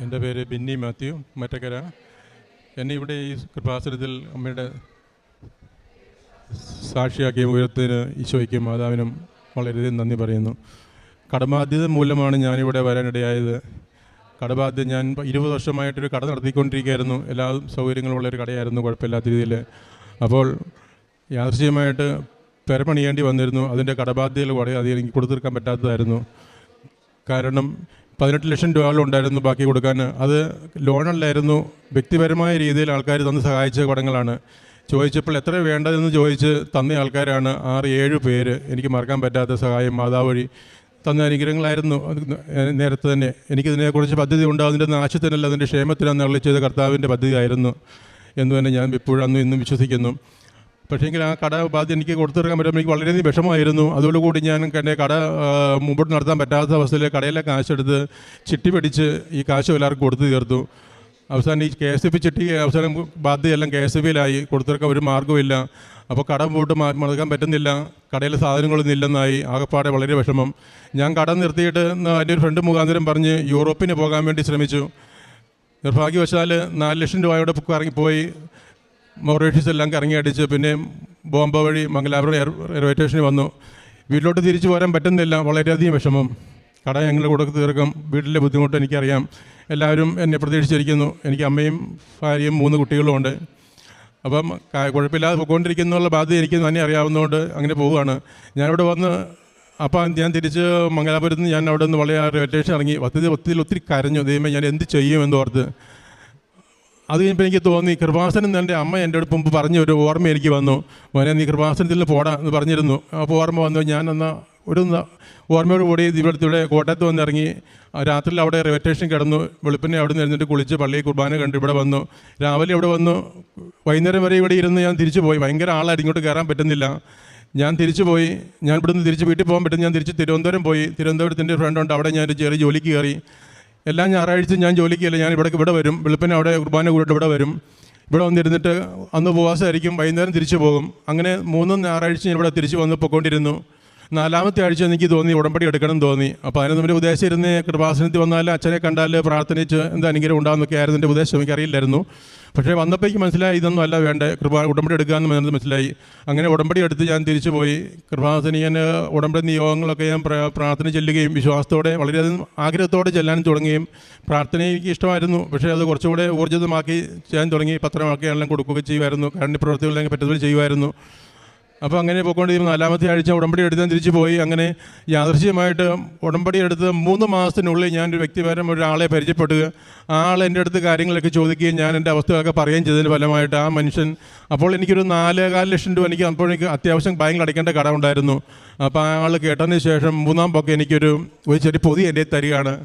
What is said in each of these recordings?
എൻ്റെ പേര് ബിന്നി മാത്യു മറ്റക്കര. എന്നെ ഇവിടെ ഈ കൃപാസനത്തിൽ അമ്മയുടെ സാക്ഷിയാക്കിയ ഉയരത്തിന് ഈശോയ്ക്കും മാതാവിനും വളരെയധികം നന്ദി പറയുന്നു. കടബാധ്യത മൂലമാണ് ഞാനിവിടെ വരാനിടയായത്. കടബാധ്യത ഞാൻ 20 വർഷമായിട്ടൊരു കട നടത്തിക്കൊണ്ടിരിക്കുകയായിരുന്നു. എല്ലാ സൗകര്യങ്ങളുള്ളൊരു കടയായിരുന്നു, കുഴപ്പമില്ലാത്ത രീതിയിൽ. അപ്പോൾ യാദൃശ്ചികമായിട്ട് പെരപണിയേണ്ടി വന്നിരുന്നു. അതിൻ്റെ കടബാധ്യതകൾ വളരെ അധികം എനിക്ക് കൊടുത്തു തീർക്കാൻ പറ്റാത്തതായിരുന്നു. കാരണം 18 ലക്ഷം രൂപകളുണ്ടായിരുന്നു ബാക്കി കൊടുക്കാൻ. അത് ലോണല്ലായിരുന്നു, വ്യക്തിപരമായ രീതിയിൽ ആൾക്കാർ തന്ന് സഹായിച്ച കടങ്ങളാണ്. ചോദിച്ചപ്പോൾ എത്ര വേണ്ടതെന്ന് ചോദിച്ച് തന്ന ആൾക്കാരാണ് 6-7 പേര്. എനിക്ക് മറക്കാൻ പറ്റാത്ത സഹായം മാതാവ് വഴി തന്ന അനുഗ്രഹങ്ങളായിരുന്നു. നേരത്തെ തന്നെ എനിക്കിതിനെക്കുറിച്ച് പദ്ധതി ഉണ്ട്, അതിൻ്റെ നാശത്തിനല്ല അതിൻ്റെ ക്ഷേമത്തിനാണ് അരുളി ചെയ്ത കർത്താവിൻ്റെ പദ്ധതിയായിരുന്നു എന്ന് തന്നെ ഞാൻ ഇപ്പോഴും അന്നും ഇന്നും വിശ്വസിക്കുന്നു. പക്ഷേങ്കിൽ ആ കട ബാധ്യത എനിക്ക് കൊടുത്തു തീർക്കാൻ പറ്റുമ്പോൾ എനിക്ക് വളരെയധികം വിഷമമായിരുന്നു. അതോടുകൂടി ഞാൻ എൻ്റെ കട മുമ്പോട്ട് നടത്താൻ പറ്റാത്ത അവസ്ഥയിൽ കടയിലെ കാശെടുത്ത് ചിട്ടി പിടിച്ച് ഈ കാശ് എല്ലാവർക്കും കൊടുത്തു തീർത്തു. അവസാനം ഈ KSF ചിട്ടി അവസാനം ബാധ്യതയെല്ലാം KSFയിലായി. കൊടുത്തു തീർക്കാൻ ഒരു മാർഗ്ഗമില്ല. അപ്പോൾ കട മുമ്പോട്ട് നടക്കാൻ പറ്റുന്നില്ല, കടയിലെ സാധനങ്ങളൊന്നും ഇല്ലെന്നായി. ആകെപ്പാടെ വളരെ വിഷമം. ഞാൻ കട നിർത്തിയിട്ട് എൻ്റെ ഒരു ഫ്രണ്ട് മുഖാന്തരം പറഞ്ഞ് യൂറോപ്പിന് പോകാൻ വേണ്ടി ശ്രമിച്ചു. നിർഭാഗ്യവശാൽ 4 ലക്ഷം രൂപയുടെ ഇറങ്ങിപ്പോയി. മൊറീഷ്യസ് എല്ലാം കറങ്ങി അടിച്ച് പിന്നെ ബോംബെ വഴി മംഗലാപുരം റെയിൽവേ സ്റ്റേഷനിൽ വന്നു. വീട്ടിലോട്ട് തിരിച്ചു പോരാൻ പറ്റുന്നില്ല. വളരെയധികം വിഷമം. കട ഞങ്ങൾ കൊടുത്ത് തീർക്കും. വീട്ടിലെ ബുദ്ധിമുട്ട് എനിക്കറിയാം. എല്ലാവരും എന്നെ പ്രതീക്ഷിച്ചിരിക്കുന്നു. എനിക്ക് അമ്മയും ഭാര്യയും 3 കുട്ടികളും ഉണ്ട്. അപ്പം കുഴപ്പമില്ലാതെ പോയിക്കൊണ്ടിരിക്കുന്നുള്ള ബാധ്യത എനിക്ക് തന്നെ അറിയാവുന്നതുകൊണ്ട് അങ്ങനെ പോവുകയാണ്. ഞാനിവിടെ വന്ന് അപ്പം ഞാൻ തിരിച്ച് മംഗലാപുരത്ത് നിന്ന് ഞാൻ അവിടെ നിന്ന് വളരെ റെയിൽവേ സ്റ്റേഷൻ ഇറങ്ങി. ഒത്തിരി കരഞ്ഞു. ദൈവമേ ഞാൻ എന്ത് ചെയ്യുമെന്ന് ഓർത്ത്. അത് കഴിഞ്ഞപ്പോൾ എനിക്ക് തോന്നി, കൃപാസനം എൻ്റെ അമ്മ എൻ്റെ അടുത്ത് മുമ്പ് പറഞ്ഞ ഒരു ഓർമ്മ എനിക്ക് വന്നു. മോനെ നീ കൃപാസനത്തിൽ നിന്ന് പോടാ എന്ന് പറഞ്ഞിരുന്നു. അപ്പോൾ ഓർമ്മ വന്നു. ഞാൻ എന്നാൽ ഒരു ഓർമ്മയോട് കൂടി ഇവിടെ കോട്ടയത്ത് വന്നിറങ്ങി. രാത്രിയിൽ അവിടെ റെയിൽവേ സ്റ്റേഷൻ കിടന്നു. വെളുപ്പിനെ അവിടെ നിന്ന് എഴുന്നിട്ട് കുളിച്ച് പള്ളിയിൽ കുർബാന കണ്ട് ഇവിടെ വന്നു. രാവിലെ ഇവിടെ വന്നു. വൈകുന്നേരം വരെ ഇവിടെ ഇരുന്ന് ഞാൻ തിരിച്ചു പോയി. ഭയങ്കര ആളായിട്ട് ഇങ്ങോട്ട് കയറാൻ പറ്റുന്നില്ല. ഞാൻ തിരിച്ചു പോയി. ഞാൻ ഇവിടുന്ന് തിരിച്ച് വീട്ടിൽ പോകാൻ പറ്റും. ഞാൻ തിരിച്ച് തിരുവനന്തപുരം പോയി. തിരുവനന്തപുരത്തിൻ്റെ ഫ്രണ്ടുണ്ട്, അവിടെ ഞാൻ ചെറിയ ജോലിക്ക് കയറി. എല്ലാ ഞായറാഴ്ച ഞാൻ ജോലിക്കല്ല, ഞാൻ ഇവിടെ വരും. വെളുപ്പിനെ അവിടെ കുർബാന കൂടിയിട്ട് ഇവിടെ വരും. ഇവിടെ വന്നിരുന്നിട്ട് അന്ന് ഉപവാസമായിരിക്കും, വൈകുന്നേരം തിരിച്ചു പോകും. അങ്ങനെ 3 ഞായറാഴ്ച ഞാൻ ഇവിടെ തിരിച്ച് വന്ന് പൊയ്ക്കൊണ്ടിരുന്നു. 4ാമത്തെ ആഴ്ച എനിക്ക് തോന്നി ഉടമ്പടി എടുക്കണം തോന്നി. അപ്പോൾ അതിന് നമ്മുടെ ഉദ്ദേശം ഇരുന്ന് കൃപാസനത്തിൽ വന്നാൽ അച്ഛനെ കണ്ടാൽ പ്രാർത്ഥനിച്ച് എന്താ അനുഗ്രഹം ഉണ്ടാകുന്നൊക്കെ ആയിരുന്നു എൻ്റെ ഉദ്ദേശം. എനിക്കറിയില്ലായിരുന്നു. പക്ഷേ വന്നപ്പോഴേക്ക് മനസ്സിലായി ഇതൊന്നും അല്ല വേണ്ടേ, ഉടമ്പടി എടുക്കാമെന്ന് മനസ്സിലായി. അങ്ങനെ ഉടമ്പടി എടുത്ത് ഞാൻ തിരിച്ചു പോയി. കൃപാസനീയൻ ഉടമ്പടി നിയോഗങ്ങളൊക്കെ ഞാൻ പ്രാർത്ഥന ചെല്ലുകയും വിശ്വാസത്തോടെ വളരെയധികം ആഗ്രഹത്തോടെ ചെല്ലാനും തുടങ്ങുകയും പ്രാർത്ഥന എനിക്ക് ഇഷ്ടമായിരുന്നു. പക്ഷേ അത് കുറച്ചുകൂടെ ഊർജിതമാക്കി ചെയ്യാൻ തുടങ്ങി. പത്രമാക്കി എല്ലാം കൊടുക്കുകയൊക്കെ ചെയ്യുമായിരുന്നു. കാരുണ്യ പ്രവൃത്തികളെങ്കിൽ പറ്റുന്നവർ ചെയ്യുമായിരുന്നു. അപ്പോൾ അങ്ങനെ പോയിക്കൊണ്ടിരുന്നു. 4ാമത്തെ ആഴ്ച ഉടമ്പടി എടുത്ത് തിരിച്ചു പോയി. അങ്ങനെ യാദൃശ്ചികമായിട്ട് ഉടമ്പടി എടുത്ത് 3 മാസത്തിനുള്ളിൽ ഞാനൊരു വ്യക്തിപരം ഒരാളെ പരിചയപ്പെടുക. ആൾ എൻ്റെ അടുത്ത് കാര്യങ്ങളൊക്കെ ചോദിക്കുകയും ഞാൻ എൻ്റെ അവസ്ഥയൊക്കെ പറയുകയും ചെയ്തതിന് ഫലമായിട്ട് ആ മനുഷ്യൻ, അപ്പോൾ എനിക്കൊരു 4.25 ലക്ഷം രൂപ എനിക്ക് അപ്പോഴേക്ക് അത്യാവശ്യം ബാങ്കിൽ അടയ്ക്കേണ്ട കട ഉണ്ടായിരുന്നു. അപ്പോൾ ആ ആൾ കേട്ടതിന് ശേഷം 3ാം പൊക്കെ എനിക്കൊരു ചെറിയ പൊതി എൻ്റെ തരികയാണ്.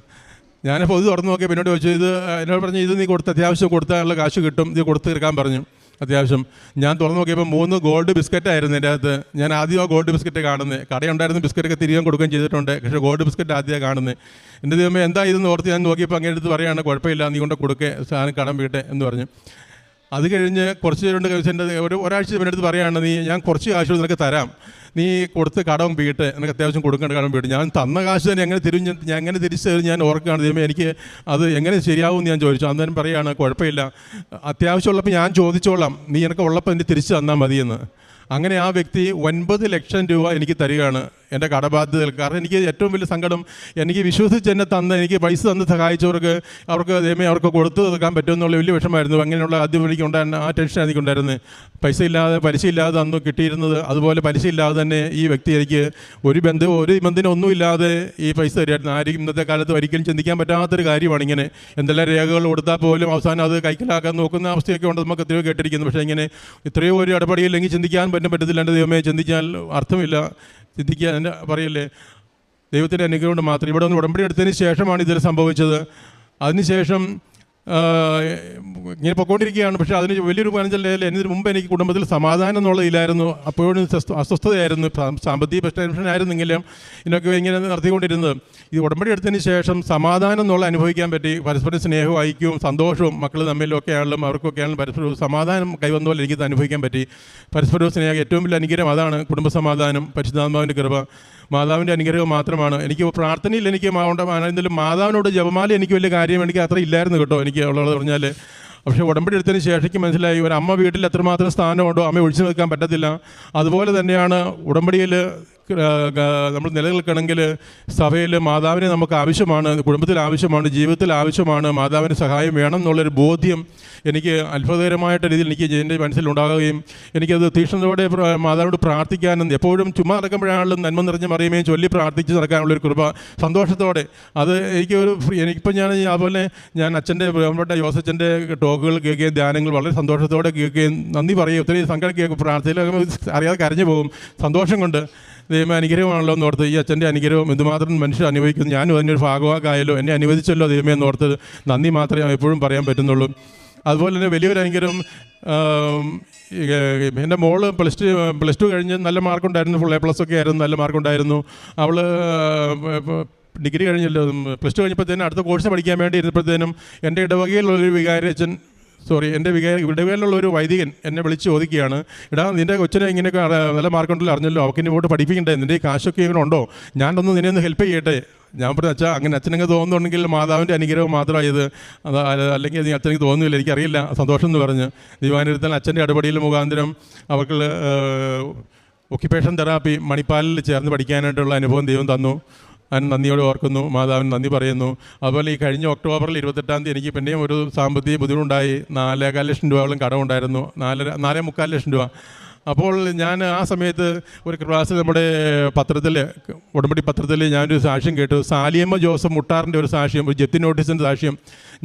ഞാൻ പൊതി തുറന്നു നോക്കിയപ്പോൾ എന്നോട് ചോദിച്ചു, എന്നോട് പറഞ്ഞു ഇത് നീ അത്യാവശ്യം കൊടുത്താലുള്ള കാശ് കിട്ടും, ഇത് കൊടുത്ത് തീർക്കാൻ പറഞ്ഞു. അത്യാവശ്യം ഞാൻ തുറന്നു നോക്കിയപ്പോൾ 3 ഗോൾഡ് ബിസ്ക്കറ്റായിരുന്നു എൻ്റെ അകത്ത്. ഞാൻ ആദ്യം ആ ഗോൾഡ് ബിസ്ക്കറ്റ് കാണുന്നത്. കടയുണ്ടായിരുന്ന ബിസ്ക്കറ്റൊക്കെ തിരികെ കൊടുക്കുകയും ചെയ്തിട്ടുണ്ട്. പക്ഷേ ഗോൾഡ് ബിസ്ക്കറ്റ് ആദ്യമാണ് കാണുന്നത്. എൻ്റെ ദൈവമേ എന്താ ഇതെന്ന് ഓർത്ത് ഞാൻ നോക്കിയപ്പോൾ അങ്ങനെ എടുത്ത് പറയുകയാണ്, കുഴപ്പമില്ല നീ കൊണ്ട് കൊടുക്കേ, സാധനം കടം വീട്ടെ എന്ന് പറഞ്ഞു. അത് കഴിഞ്ഞ് കുറച്ച് രണ്ട് എൻ്റെ ഒരാഴ്ച എൻ്റെ അടുത്ത് പറയുകയാണ്, ഞാൻ കുറച്ച് കാശ് നിനക്ക് തരാം, നീ കൊടുത്ത് കടം വീട്ട്, എനിക്ക് അത്യാവശ്യം കൊടുക്കേണ്ട കടം വീട്ട്. ഞാൻ തന്ന കാശ് തന്നെ എങ്ങനെ തിരിച്ച് ഞാൻ ഓർക്കുകയാണ്. ദൈവമേ എനിക്ക് അത് എങ്ങനെ ശരിയാവും എന്ന് ഞാൻ ചോദിച്ചു. അന്നേരം പറയുകയാണ് കുഴപ്പമില്ല, അത്യാവശ്യമുള്ളപ്പോൾ ഞാൻ ചോദിച്ചോളാം, നീ എനിക്ക് ഉള്ളപ്പോൾ എനിക്ക് തിരിച്ച് തന്നാൽ മതിയെന്ന്. അങ്ങനെ ആ വ്യക്തി 9 ലക്ഷം രൂപ എനിക്ക് തരികയാണ് എൻ്റെ കടബാധ്യതകൾ. കാരണം എനിക്ക് ഏറ്റവും വലിയ സങ്കടം, എനിക്ക് വിശ്വസിച്ച് എന്നെ എനിക്ക് പൈസ തന്ന് സഹായിച്ചവർക്ക് ദൈവമേ അവർക്ക് കൊടുത്തു തീർക്കാൻ പറ്റുമെന്നുള്ള വലിയ വിഷമമായിരുന്നു. അങ്ങനെയുള്ള ആദ്യം എനിക്കുണ്ടായിരുന്ന ആ ടെൻഷൻ എനിക്കുണ്ടായിരുന്നത്. പലിശ ഇല്ലാതെ അന്ന് കിട്ടിയിരുന്നത്. അതുപോലെ പലിശ ഇല്ലാതെ തന്നെ ഈ വ്യക്തി എനിക്ക് ഒരു ബന്ധനം ഒന്നുമില്ലാതെ ഈ പൈസ തരുമായിരുന്നു. ആരും ഇന്നത്തെ കാലത്ത് ഒരിക്കലും ചിന്തിക്കാൻ പറ്റാത്തൊരു കാര്യമാണ്. ഇങ്ങനെ എന്തെല്ലാം രേഖകൾ കൊടുത്താൽ പോലും അവസാനം അത് കൈക്കലാക്കാൻ നോക്കുന്ന അവസ്ഥയൊക്കെ ഉണ്ട്. നമുക്ക് എത്രയോ കേട്ടിരിക്കുന്നു. പക്ഷേ ഇങ്ങനെ ഇത്രയോ ഒരു ഇടപെടിയില്ലെങ്കിൽ ചിന്തിക്കാൻ പറ്റത്തില്ല. എൻ്റെ ദൈവമേ ചിന്തിച്ചാൽ അർത്ഥമില്ല. ചിന്തിക്കുക എൻ്റെ പറയല്ലേ, ദൈവത്തിൻ്റെ അനുഗ്രഹം കൊണ്ട് മാത്രം. ഇവിടെ ഒന്ന് ഉടമ്പടി എടുത്തതിന് ശേഷമാണ് ഇതിൽ സംഭവിച്ചത്. അതിനുശേഷം ഇങ്ങനെ പൊയ്ക്കൊണ്ടിരിക്കുകയാണ്. പക്ഷേ അതിന് വലിയൊരു പഞ്ചല്ലേ എന്നതിന് മുമ്പ് എനിക്ക് കുടുംബത്തിൽ സമാധാനം എന്നുള്ളതില്ലായിരുന്നു. അപ്പോഴും അസ്വസ്ഥതയായിരുന്നു, സാമ്പത്തിക ടെൻഷനായിരുന്നെങ്കിലും ഇതിനൊക്കെ ഇങ്ങനെ നടത്തിക്കൊണ്ടിരുന്നത്. ഇത് ഉടമ്പടി എടുത്തതിന് ശേഷം സമാധാനം എന്നുള്ള അനുഭവിക്കാൻ പറ്റി. പരസ്പരം സ്നേഹവും ഐക്യവും സന്തോഷവും മക്കൾ തമ്മിലൊക്കെ ആണെങ്കിലും അവർക്കൊക്കെ ആണെങ്കിലും പരസ്പരം സമാധാനം കൈവന്ന പോലെ എനിക്കത് അനുഭവിക്കാൻ പറ്റി. പരസ്പരവും സ്നേഹം ഏറ്റവും വലിയ അനുഗ്രഹം അതാണ്, കുടുംബ സമാധാനം, പരിശുദ്ധാത്മാവിൻ്റെ കൃപ, മാതാവിൻ്റെ അനുഗ്രഹം മാത്രമാണ്. എനിക്ക് പ്രാർത്ഥനയിൽ എനിക്ക് എന്തെങ്കിലും മാതാവിനോട് ജപമാല എനിക്ക് വലിയ കാര്യം എനിക്ക് അത്ര ഇല്ലായിരുന്നു കേട്ടോ, എനിക്ക് ഉള്ളത് പറഞ്ഞാൽ. പക്ഷേ ഉടമ്പടി എടുത്തതിന് ശേഷം എനിക്ക് മനസ്സിലായി ഒരു അമ്മ വീട്ടിൽ എത്രമാത്രം സ്ഥാനമുണ്ടോ അമ്മ ഒഴിച്ചു നിൽക്കാൻ പറ്റത്തില്ല. അതുപോലെ തന്നെയാണ് ഉടമ്പടിയിൽ നമ്മൾ നിലനിൽക്കണമെങ്കിൽ സഭയിൽ മാതാവിനെ നമുക്ക് ആവശ്യമാണ്, കുടുംബത്തിൽ ആവശ്യമാണ്, ജീവിതത്തിൽ ആവശ്യമാണ്, മാതാവിൻ്റെ സഹായം വേണം എന്നുള്ളൊരു ബോധ്യം എനിക്ക് അത്ഭുതകരമായിട്ട് രീതിയിൽ എനിക്ക് എൻ്റെ മനസ്സിലുണ്ടാകുകയും എനിക്കത് തീക്ഷ്ണതയോടെ മാതാവിനോട് പ്രാർത്ഥിക്കാനും എപ്പോഴും ചുമ്മാ നടക്കുമ്പോഴാണെങ്കിലും നന്മ നിറഞ്ഞ മറിയുമേ ചൊല്ലി പ്രാർത്ഥിച്ച് നടക്കാനുള്ളൊരു കൃപ സന്തോഷത്തോടെ അത് എനിക്കിപ്പോൾ അതുപോലെ ഞാൻ അച്ഛൻ്റെ ബഹുമാനപ്പെട്ട യോസച്ചൻ്റെ ടോക്കുകൾ കേൾക്കുകയും ധ്യാനങ്ങൾ വളരെ സന്തോഷത്തോടെ കേൾക്കുകയും നന്ദി പറയുകയും ഒത്തിരി സങ്കടം കേൾക്കും, പ്രാർത്ഥനയിലൊക്കെ അറിയാതെ കരഞ്ഞു പോകും സന്തോഷം കൊണ്ട്. ദൈവം അനുഗ്രഹമാണല്ലോ എന്നോർത്ത് ഈ അച്ഛൻ്റെ അനുഗ്രഹം എന്തുമാത്രം മനുഷ്യർ അനുഭവിക്കുന്നു, ഞാനും അതിനൊരു ഭാഗമാക്കായല്ലോ, എന്നെ അനുവദിച്ചല്ലോ ദൈവമേ എന്നോർത്ത് നന്ദി മാത്രമേ എപ്പോഴും പറയാൻ പറ്റുന്നുള്ളൂ. അതുപോലെ തന്നെ വലിയൊരു അനുഗ്രഹം എൻ്റെ മോള് പ്ലസ് ടു കഴിഞ്ഞ് നല്ല മാർക്കുണ്ടായിരുന്നു, ഫുൾ A+ ഒക്കെ ആയിരുന്നു, നല്ല മാർക്കുണ്ടായിരുന്നു. അവൾ ഡിഗ്രി കഴിഞ്ഞല്ലോ, പ്ലസ് ടു കഴിഞ്ഞപ്പോഴത്തേനും അടുത്ത കോഴ്സ് പഠിക്കാൻ വേണ്ടി ഇരുന്നപ്പോഴത്തേനും എൻ്റെ ഇടവകയിലുള്ളൊരു വികാരിയച്ഛൻ എൻ്റെ ഇടവേലുള്ള ഒരു വൈദികൻ എന്നെ വിളിച്ച് ചോദിക്കുകയാണ്, എടാ നിൻ്റെ കൊച്ചിനെ ഇങ്ങനെയൊക്കെ നല്ല മാർക്കുണ്ടല്ലോ അറിഞ്ഞല്ലോ, അവൾക്ക് ഇനി ഇങ്ങോട്ട് പഠിപ്പിക്കണ്ടേ, നിൻ്റെ കാശൊക്കെ ഇങ്ങനെ ഉണ്ടോ, ഞാനൊന്ന് നിന്നെ ഒന്ന് ഹെൽപ്പ് ചെയ്യട്ടെ. ഞാൻ പറഞ്ഞു അച്ഛാ അങ്ങനെ അച്ഛനൊക്കെ തോന്നുന്നുണ്ടെങ്കിൽ മാതാവിൻ്റെ അനുഗ്രഹം മാത്രമായത്, അല്ലെങ്കിൽ അച്ഛനക്ക് തോന്നുന്നില്ല, എനിക്കറിയില്ല, സന്തോഷം എന്ന് പറഞ്ഞ് ദൈവാനുഗ്രഹത്തിൽ അച്ഛൻ്റെ ഇടപെടൽ മുഖാന്തരം അവർക്ക് ഒക്യുപ്പേഷൻ തെറാപ്പി മണിപ്പാലിൽ ചേർന്ന് പഠിക്കാനായിട്ടുള്ള അനുഭവം ദൈവം തന്നു. അതിന് നന്ദിയോടെ ഓർക്കുന്നു, മാതാവിന് നന്ദി പറയുന്നു. അതുപോലെ ഈ കഴിഞ്ഞ ഒക്ടോബറിൽ 28-ാം തീയതി എനിക്ക് പിന്നെയും ഒരു സാമ്പത്തിക ബുദ്ധിമുട്ടുണ്ടായി. 4,15 ലക്ഷം രൂപയോളം കടമുണ്ടായിരുന്നു, 4,45 ലക്ഷം രൂപ. അപ്പോൾ ഞാൻ ആ സമയത്ത് ഒരു ക്ലാസ് നമ്മുടെ പത്രത്തിൽ ഉടമ്പടി പത്രത്തിൽ ഞാനൊരു സാക്ഷ്യം കേട്ടു, സാലിയമ്മ ജോസഫ് മുട്ടാറിൻ്റെ ഒരു സാക്ഷ്യം, ഒരു ജപ്തി നോട്ടീസിൻ്റെ സാക്ഷ്യം.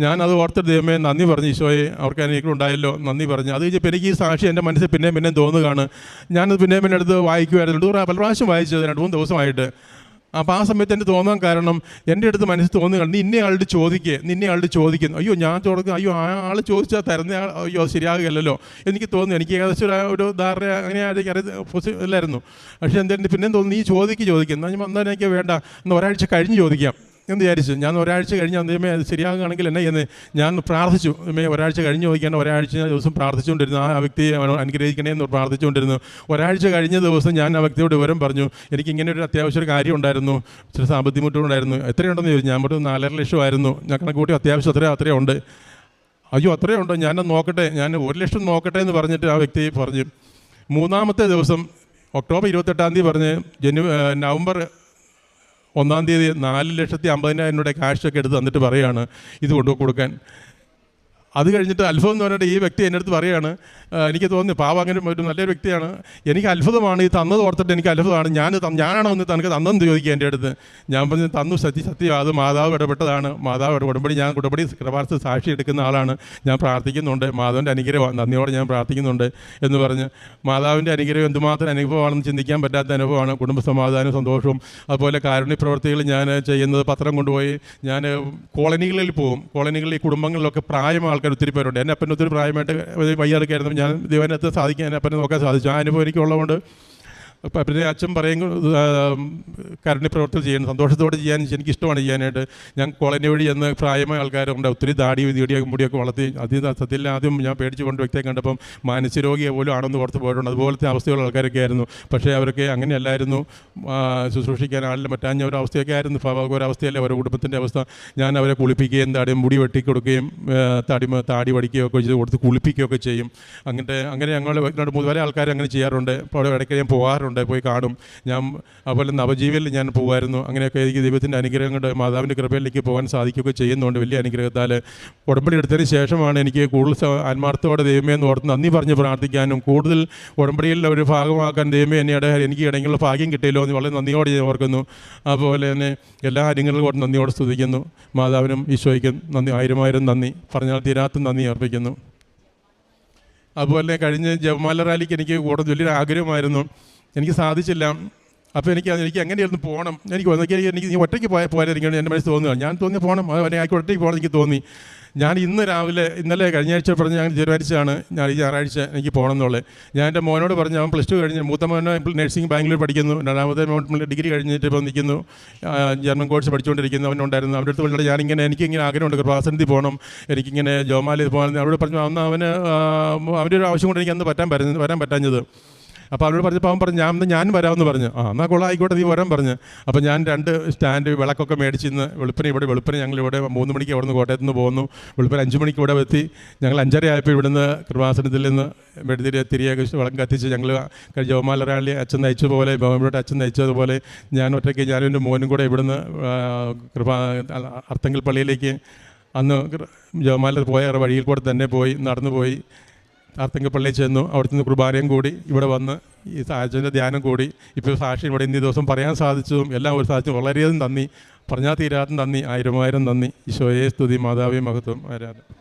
ഞാനത് ഓർത്തിട്ട് ദൈവമേ നന്ദി പറഞ്ഞു, ഈശോയെ അവർക്ക് എനിക്കുണ്ടായല്ലോ നന്ദി പറഞ്ഞു. അത് കഴിഞ്ഞപ്പോൾ എനിക്ക് ഈ സാക്ഷ്യം എൻ്റെ മനസ്സിൽ പിന്നെയും തോന്നുകയാണ്. ഞാനത് പിന്നെയും എടുത്ത് വായിക്കുമായിരുന്നു, പല പ്രാവശ്യം വായിച്ചത് 2-3 ദിവസമായിട്ട്. അപ്പോൾ ആ സമയത്ത് എൻ്റെ തോന്നാൻ കാരണം എൻ്റെ അടുത്ത് മനസ്സിൽ തോന്നുക, നീ ഇന്ന ആളുടെ ചോദിക്കുന്നു, അയ്യോ ഞാൻ ചോദിക്കും, അയ്യോ ആ ആൾ ചോദിച്ചാൽ തരുന്ന ആൾ അയ്യോ ശരിയാകുകയല്ലോ എനിക്ക് തോന്നുന്നു. എനിക്ക് ഏകദേശം ഒരു ധാരണ അങ്ങനെ ഇല്ലായിരുന്നു. പക്ഷേ എന്തായാലും പിന്നെ തോന്നുന്നു നീ ചോദിക്കും എന്നാൽ എനിക്ക് വേണ്ട, എന്നാൽ ഒരാഴ്ച കഴിഞ്ഞ് ചോദിക്കാം എന്ന് വിചാരിച്ചു. ഞാൻ ഒരാഴ്ച കഴിഞ്ഞ് ദൈവമേ അത് ശരിയാകുകയാണെങ്കിൽ എന്നെ ചെയ്യുന്നത് ഞാൻ പ്രാർത്ഥിച്ചു. ഒരാഴ്ച കഴിഞ്ഞ് ചോദിക്കാൻ ഒരാഴ്ച ദിവസം പ്രാർത്ഥിച്ചുകൊണ്ടിരുന്നു, ആ വ്യക്തിയെ അനുഗ്രഹിക്കണേ എന്ന് പ്രാർത്ഥിച്ചുകൊണ്ടിരുന്നു. ഒരാഴ്ച കഴിഞ്ഞ ദിവസം ഞാൻ ആ വ്യക്തിയോട് വിവരം പറഞ്ഞു, എനിക്കിങ്ങനെ ഒരു അത്യാവശ്യം ഒരു കാര്യം ഉണ്ടായിരുന്നു, ചില സാമ്പത്തിക ബുദ്ധിമുട്ടുണ്ടായിരുന്നു. എത്രയുണ്ടെന്ന് ചോദിച്ചു. ഞാൻ പറഞ്ഞു 4.5 ലക്ഷമായിരുന്നു. ഞാൻ കണക്കൂട്ടി അത്യാവശ്യം അത്രയും ഉണ്ട്. അയ്യോ അത്രയും ഉണ്ടോ, ഞാനത് നോക്കട്ടെ, ഞാൻ 1 ലക്ഷം നോക്കട്ടെ എന്ന് പറഞ്ഞിട്ട് ആ വ്യക്തി പറഞ്ഞു. 3-ാമത്തെ ദിവസം ഒക്ടോബർ 28-ാം തീയതി പറഞ്ഞ് നവംബർ 1-ാം തീയതി 4,50,000 രൂപയുടെ ക്യാഷൊക്കെ എടുത്ത് തന്നിട്ട് പറയുകയാണ് ഇത് കൊണ്ടുകൊടുക്കാൻ. അത് കഴിഞ്ഞിട്ട് അത്ഭുതം എന്ന് പറഞ്ഞിട്ട് ഈ വ്യക്തി എൻ്റെ അടുത്ത് പറയുകയാണ്, എനിക്ക് തോന്നുന്നു പാവം അങ്ങനെ ഒരു നല്ലൊരു വ്യക്തിയാണ്, എനിക്ക് അത്ഭുതമാണ് ഈ തന്നത് ഓർത്തിട്ട് എനിക്ക് അത്ഭുതമാണ്, ഞാനാണോ ഒന്ന് തനിക്ക് തന്നെന്ന് ചോദിക്കുക എൻ്റെ അടുത്ത്. ഞാൻ പറഞ്ഞു തന്നു, സത്യം അത് മാതാവ് ഇടപെട്ടതാണ്, മാതാവ് ഉടമ്പടി ഞാൻ ഉടമ്പടി കൃപാസന സാക്ഷി എടുക്കുന്ന ആളാണ്, ഞാൻ പ്രാർത്ഥിക്കുന്നുണ്ട്, മാതാവിൻ്റെ അനുഗ്രഹം നന്ദിയോടെ ഞാൻ പ്രാർത്ഥിക്കുന്നുണ്ട് എന്ന് പറഞ്ഞ്. മാതാവിൻ്റെ അനുഗ്രഹം എന്തുമാത്രം അനുഭവമാണെന്ന് ചിന്തിക്കാൻ പറ്റാത്ത അനുഭവമാണ്. കുടുംബ സമാധാനവും സന്തോഷവും. അതുപോലെ കാരുണ്യ പ്രവർത്തികൾ ഞാൻ ചെയ്യുന്നത് പത്രം കൊണ്ടുപോയി ഞാൻ കോളനികളിൽ പോകും. കോളനികളിൽ ഈ കുടുംബങ്ങളിലൊക്കെ പ്രായം ആൾക്കാർ ഒത്തിരി പേരുണ്ട്. എൻ്റെ അപ്പന് ഒത്തിരി പ്രായമായിട്ട് വയ്യാതൊക്കെയായിരുന്നു. ഞാൻ ദൈവനത്തെ സാധിക്കാൻ എൻ്റെ അപ്പനെ നോക്കാൻ സാധിച്ചു. ആ അനുഭവം എനിക്കുള്ളതുകൊണ്ട് പിന്നെ അച്ഛൻ പറയും കാരുണ്യ പ്രവർത്തനം ചെയ്യാൻ സന്തോഷത്തോടെ ചെയ്യാൻ എനിക്കിഷ്ടമാണ് ചെയ്യാനായിട്ട്. ഞാൻ കോളനി വഴി എന്ന് പ്രായമായ ആൾക്കാരുണ്ട്, ഒത്തിരി താടി മുടിയൊക്കെ വളർത്തി. സത്യത്തിൽ ആദ്യം ഞാൻ പേടിച്ച് കൊണ്ട് വ്യക്തിയെ കണ്ടപ്പം മാനസികരോഗിയെ പോലും ആണെന്ന് പുറത്ത് പോയിട്ടുണ്ട്. അതുപോലത്തെ അവസ്ഥയുള്ള ആൾക്കാരൊക്കെ ആയിരുന്നു. പക്ഷേ അവർക്ക് അങ്ങനെയല്ലായിരുന്നു, ശുശ്രൂഷിക്കാൻ ആളിൽ മറ്റാഞ്ഞ ഒരവസ്ഥയൊക്കെ ആയിരുന്നു. ഒരവസ്ഥയല്ലേ ഓരോ കുടുംബത്തിൻ്റെ അവസ്ഥ. ഞാൻ അവരെ കുളിപ്പിക്കുകയും മുടി വെട്ടിക്കൊടുക്കുകയും താടി വടിക്കുകയൊക്കെ ചെയ്ത് കൊടുത്ത് കുളിപ്പിക്കുകയൊക്കെ ചെയ്യും. അങ്ങനെ ഞങ്ങൾ പല ആൾക്കാർ അങ്ങനെ ചെയ്യാറുണ്ട്. അപ്പോൾ ഇടയ്ക്ക് ഞാൻ പോകാറുണ്ട്, പോയി കാണും. ഞാൻ അതുപോലെ നവജീവനിൽ ഞാൻ പോകുമായിരുന്നു. അങ്ങനെയൊക്കെ എനിക്ക് ദൈവത്തിൻ്റെ അനുഗ്രഹം കൊണ്ട് മാതാവിൻ്റെ കൃപയിലേക്ക് പോകാൻ സാധിക്കുകയൊക്കെ ചെയ്യുന്നുണ്ട്. വലിയ അനുഗ്രഹത്താൽ ഉടമ്പടി എടുത്തതിന് ശേഷമാണ് എനിക്ക് കൂടുതൽ ആത്മാർത്ഥത്തോടെ ദൈവമേ എന്ന് ഓർത്ത് നന്ദി പറഞ്ഞ് പ്രാർത്ഥിക്കാനും കൂടുതൽ ഉടമ്പടിയിൽ ഒരു ഭാഗമാക്കാൻ ദൈവമേ എനിക്ക് ഇടയ്ക്കുള്ള ഭാഗ്യം കിട്ടിയല്ലോ എന്ന് വളരെ നന്ദിയോടെ ഞാൻ ഓർക്കുന്നു. അതുപോലെ തന്നെ എല്ലാ കാര്യങ്ങളും കൊണ്ട് നന്ദിയോടെ സ്തുതിക്കുന്നു. മാതാവിനും ഈശോയ്ക്കും നന്ദി, 1000 നന്ദി, പറഞ്ഞാൽ തീരാത്ത നന്ദി അർപ്പിക്കുന്നു. അതുപോലെ കഴിഞ്ഞ് ജപമാല റാലിക്ക് എനിക്ക് കൂടുതൽ വലിയൊരു ആഗ്രഹമായിരുന്നു, എനിക്ക് സാധിച്ചില്ല. അപ്പോൾ എനിക്ക് എങ്ങനെയായിരുന്നു പോകണം, എനിക്ക് നീ ഒറ്റയ്ക്ക് പോയാലിരിക്കണം എൻ്റെ മനസ്സിൽ തോന്നുക. ഞാൻ തോന്നി പോകണം, ആയിക്കോട്ടെ ഒറ്റയ്ക്ക് പോകണം എനിക്ക് തോന്നി. ഞാൻ ഇന്നലെ കഴിഞ്ഞ ആഴ്ച പറഞ്ഞ് ഞാൻ തീരുമാനിച്ചാണ് ഞാൻ ഈ ഞായറാഴ്ച എനിക്ക് പോകണം എന്നുള്ളത്. ഞാൻ എൻ്റെ മോനോട് പറഞ്ഞു, അവൻ +2 കഴിഞ്ഞ്, മൂത്ത മോനെ നഴ്സിംഗ് ബാംഗ്ലൂർ പഠിക്കുന്നു, രണ്ടാമത്തെ മോൻ ഡിഗ്രി കഴിഞ്ഞിട്ട് ഇപ്പോൾ നിൽക്കുന്നു, ജർമ്മൻ കോഴ്സ് പഠിച്ചുകൊണ്ടിരിക്കുന്നു. അവനുണ്ടായിരുന്നു, അവൻ്റെ അടുത്ത് പറഞ്ഞിട്ട് എനിക്കിങ്ങനെ ആഗ്രഹമുണ്ട് കൃപാസനത്തിൽ പോകണം, എനിക്കിങ്ങനെ ജോമാലയിൽ പോകണം. അവരോട് പറഞ്ഞു, അന്ന് അവൻ്റെ ഒരു ആവശ്യം കൊണ്ട് എനിക്ക് അന്ന് വരാൻ പറ്റാഞ്ഞത്. അപ്പോൾ അവരോട് പറഞ്ഞപ്പോൾ അവൻ പറഞ്ഞു, ഞാൻ വരാമെന്ന് പറഞ്ഞു. എന്നാൽ കൊള്ളാം, ആയിക്കോട്ടെ, നീ വരാൻ പറഞ്ഞു. അപ്പോൾ ഞാൻ 2 സ്റ്റാൻഡ് വിളക്കൊക്കെ മേടിച്ച് ഇന്ന് വെളുപ്പിന് ഞങ്ങളിവിടെ 3 മണിക്ക് അവിടെ നിന്ന് കോട്ടയത്ത് നിന്ന് പോകുന്നു. വെളുപ്പിന് 5 മണിക്ക് ഇവിടെ എത്തി. ഞങ്ങൾ 5:30 ആയപ്പോൾ ഇവിടുന്ന് കൃപാസനത്തിൽ നിന്ന് തിരികെ വിളക്ക് കത്തിച്ച് ഞങ്ങൾ ജവമാല റാലി അച്ഛൻ നയിച്ചതുപോലെ, ബഹുമാനപ്പെട്ട അച്ഛൻ നയിച്ചതുപോലെ ഞാനും എൻ്റെ മോനും കൂടെ ഇവിടുന്ന് അർത്തങ്കൽ പള്ളിയിലേക്ക് അന്ന് ജവമാല പോയ വഴിയിൽ കൂടെ തന്നെ നടന്നു പോയി അർത്തങ്കൽ പള്ളിയിൽ ചെന്നു. അവിടുത്തെ നിന്ന് കുർബാനയും കൂടി ഇവിടെ വന്ന് ഈ സാഹചര്യത്തിൻ്റെ ധ്യാനം കൂടി ഇപ്പോൾ സാക്ഷി ഇവിടെ ഇന്നീ ദിവസം പറയാൻ സാധിച്ചതും എല്ലാം ഒരു സാധിച്ചു. വളരെയധികം നന്ദി, പറഞ്ഞാൽ തീരാത്ത നന്ദി, 1000 നന്ദി. ഈശോയെ സ്തുതി, മാതാവേ മഹത്വം, ആരാധന.